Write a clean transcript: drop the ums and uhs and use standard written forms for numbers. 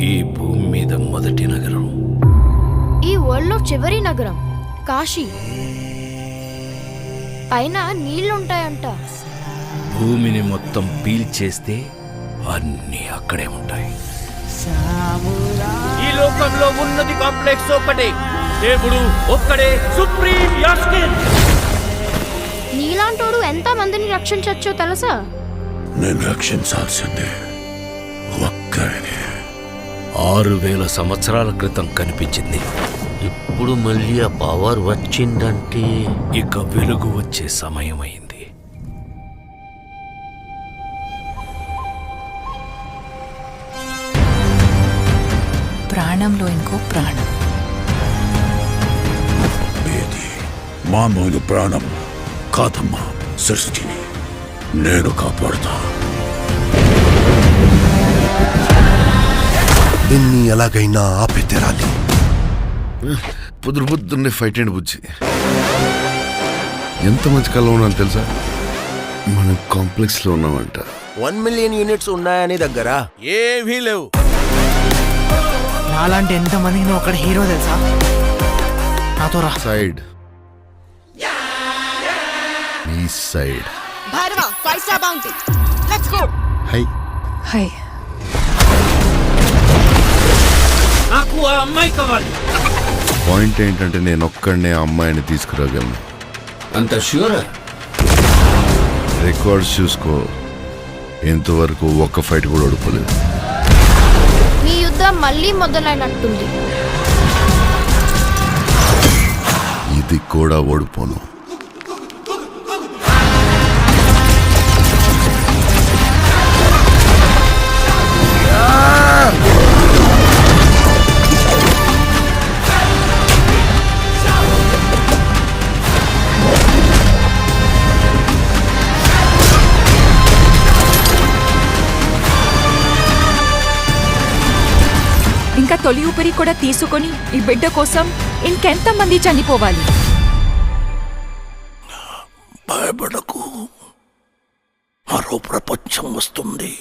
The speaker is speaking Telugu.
ఈ భూమి మీద మొదటి నగరం, ఈ వరల్డ్ లో చివరి నగరం కాశీ. పైన నీళ్లుంటాయంట. భూమిని మొత్తం పీల్చేస్తే అన్నీ అక్కడే ఉంటాయి. ఈ లోకంలో ఉన్నది కాంప్లెక్స్ ఒక్కటే, దేవుడు ఒక్కడే సుప్రీం యాస్కిన్. నీలాంటోడు ఎంత మందిని రక్షించచ్చో తెలుసా? నేను రక్షించాల్సిందే ఒక్కడిని. 6000 సంవత్సరాల క్రితం కనిపించింది. ఇప్పుడు మళ్ళీ ఆ పవర్ వచ్చిందంటే ఇక వెలుగు వచ్చే సమయమైంది. ప్రాణంలో ఇంకో ప్రాణం. ఇది మామూలు ప్రాణం కాదమ్మా, సృష్టిని నేను కాపాడుతా. దీన్ని ఎలాగైనా ఆపి తెరాలి. పొద్దున్నే ఫైట్ అండి బుజ్జి. ఎంత మంచి కళ ఉన్నాను తెలుసా? మనం కాంప్లెక్స్ లో ఉన్నామంట. 1 మిలియన్ యూనిట్స్ ఉన్నాయని దగ్గర ఏమీ లేవు. నాలాంటి ఎంతమందికి నువ్వు అక్కడ హీరో తెలుసా? నాతో రా. సైడ్ ఈ side. Bhairava 5 star bounty. Let's go. High high. నాకు ఆ అమ్మాయి కావాలి. పాయింట్ ఏంటంటే నేను ఒక్కడనే ఆ అమ్మాయిని తీసుకురాగలను. అంత ష్యూరా? రికార్డ్స్ చూసుకో, ఇంతవరకు ఒక్క ఫైట్ కూడా ఓడిపోలేదు. మీ యుద్ధం మళ్ళీ మొదలైనట్టుంది. ఇది కూడా ఓడిపోను. ఇంకా తొలి ఊపిరి కూడా తీసుకొని ఈ బిడ్డ కోసం ఇంకెంతమంది చనిపోవాలి? భయపడకు, మరో ప్రపంచం వస్తుంది.